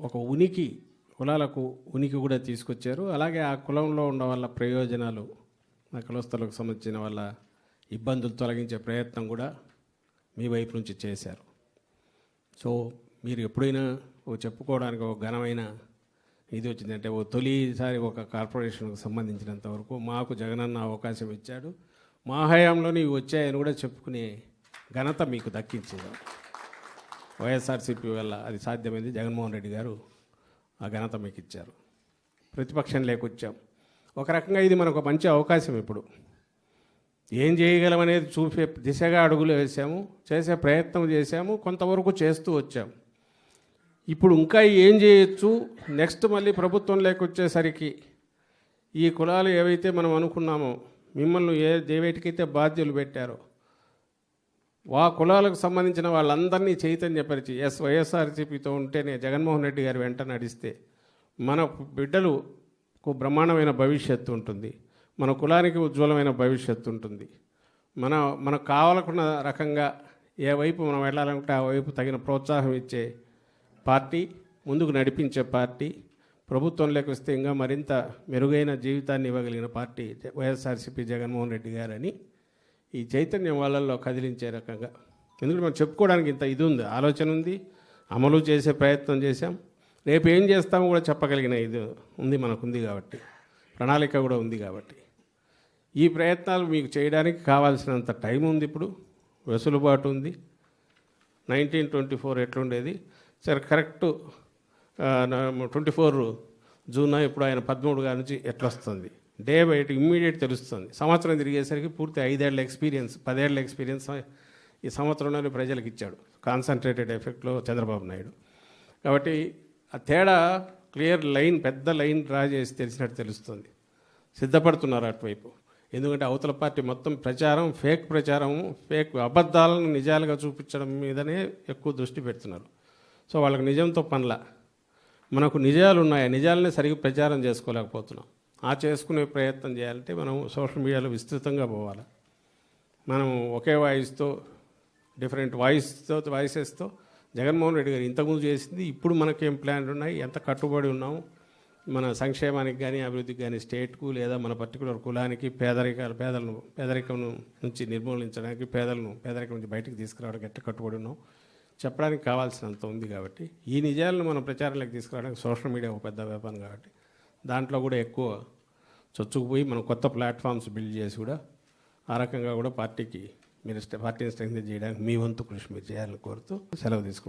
ఒక కులాలకు ఉనికి కూడా తీసుకొచ్చారు. అలాగే ఆ కులంలో ఉన్న వాళ్ళ ప్రయోజనాలు, ఆ కులస్తులకు సంబంధించిన వాళ్ళ ఇబ్బందులు తొలగించే ప్రయత్నం కూడా మీ వైపు నుంచి చేశారు. సో మీరు ఎప్పుడైనా చెప్పుకోవడానికి ఒక ఘనమైన ఇది వచ్చిందంటే తొలిసారి ఒక కార్పొరేషన్కు సంబంధించినంత వరకు మాకు జగనన్న అవకాశం ఇచ్చాడు, మా హయాంలో ఇవి వచ్చాయని కూడా చెప్పుకునే ఘనత మీకు దక్కించేది. వైఎస్ఆర్సీపీ వల్ల అది సాధ్యమైంది. జగన్మోహన్ రెడ్డి గారు ఆ ఘనత మీకు ఇచ్చారు. ప్రతిపక్షం లేకొచ్చాం. ఒక రకంగా ఇది మనకు మంచి అవకాశం. ఇప్పుడు ఏం చేయగలమనేది చూపే దిశగా అడుగులు వేసాము, చేసే ప్రయత్నం చేశాము, కొంతవరకు చేస్తూ వచ్చాము. ఇప్పుడు ఇంకా ఏం చేయొచ్చు, నెక్స్ట్ మళ్ళీ ప్రభుత్వం లేకొచ్చేసరికి ఈ కులాలు ఏవైతే మనం అనుకున్నామో, మిమ్మల్ని దేవేటికైతే బాధ్యులు పెట్టారో ఆ కులాలకు సంబంధించిన వాళ్ళందరినీ చైతన్యపరిచి వైఎస్ఆర్సీపీతో ఉంటేనే జగన్మోహన్ రెడ్డి గారు వెంట నడిస్తే మన బిడ్డలకు బ్రహ్మాండమైన భవిష్యత్తు ఉంటుంది, మన కులానికి ఉజ్వలమైన భవిష్యత్తు ఉంటుంది. మనకు కావాలనుకున్న రకంగా ఏ వైపు మనం వెళ్ళాలంటే ఆ వైపు తగిన ప్రోత్సాహం ఇచ్చే పార్టీ, ముందుకు నడిపించే పార్టీ, ప్రభుత్వంలోకి వస్తే ఇంకా మరింత మెరుగైన జీవితాన్ని ఇవ్వగలిగిన పార్టీ వైఎస్ఆర్సీపీ జగన్మోహన్ రెడ్డి గారని ఈ చైతన్యం వాళ్ళల్లో కదిలించే రకంగా. ఎందుకంటే మనం చెప్పుకోవడానికి ఇంత ఇది ఉంది, ఆలోచన ఉంది, అమలు చేసే ప్రయత్నం చేశాం. రేపు ఏం చేస్తామో కూడా చెప్పగలిగిన ఇది ఉంది, మనకుంది కాబట్టి, ప్రణాళిక కూడా ఉంది కాబట్టి ఈ ప్రయత్నాలు మీకు చేయడానికి కావాల్సినంత టైం ఉంది. ఇప్పుడు వెసులుబాటు ఉంది. 1924 ఎట్లుండేది సరే కరెక్ట్ 24 జూన్ ఇప్పుడు ఆయన 13 గారి నుంచి ఎట్లొస్తుంది డే బయట ఇమ్మీడియట్ తెలుస్తుంది. సంవత్సరం తిరిగేసరికి పూర్తి 5 ఏళ్ల ఎక్స్పీరియన్స్, 10 ఏళ్ల ఎక్స్పీరియన్స్ ఈ సంవత్సరంలోనే ప్రజలకు ఇచ్చాడు కాన్సన్ట్రేటెడ్ ఎఫెక్ట్లో చంద్రబాబు నాయుడు. కాబట్టి ఆ తేడా క్లియర్ లైన్, పెద్ద లైన్ డ్రా చేసి తెలిసినట్టు తెలుస్తుంది. సిద్ధపడుతున్నారు అటువైపు. ఎందుకంటే అవతల పార్టీ మొత్తం ప్రచారం, ఫేక్ అబద్ధాలను నిజాలుగా చూపించడం మీదనే ఎక్కువ దృష్టి పెడుతున్నారు. సో వాళ్ళకి నిజంతో పనుల, మనకు నిజాలు ఉన్నాయి, నిజాలనే సరిగ్గా ప్రచారం చేసుకోలేకపోతున్నాం. ఆ చేసుకునే ప్రయత్నం చేయాలంటే మనం సోషల్ మీడియాలో విస్తృతంగా పోవాలి. మనం ఒకే వాయిస్తో, డిఫరెంట్ వాయిసెస్తో జగన్మోహన్ రెడ్డి గారు ఇంతకుముందు చేసింది, ఇప్పుడు మనకేం ప్లాన్లు ఉన్నాయి, ఎంత కట్టుబడి ఉన్నాము మన సంక్షేమానికి కానీ అభివృద్ధికి కానీ, స్టేట్కు లేదా మన పర్టికులర్ కులానికి, పేదరికం నుంచి నిర్మూలించడానికి, పేదరికం నుంచి బయటకు తీసుకురావడానికి ఎట్లా కట్టుబడి ఉన్నాం చెప్పడానికి కావాల్సినంత ఉంది. కాబట్టి ఈ నిజాలను మనం ప్రచారంలోకి తీసుకురావడానికి సోషల్ మీడియా ఒక పెద్ద వ్యాపారం కాబట్టి దాంట్లో కూడా ఎక్కువ చొచ్చుకుపోయి మనం కొత్త ప్లాట్ఫామ్స్ బిల్డ్ చేసి కూడా ఆ రకంగా కూడా పార్టీని స్ట్రెంగ్త్ చేయడానికి మీ వంతు కృషి మీరు చేయాలని కోరుతూ సెలవు తీసుకుంటాం.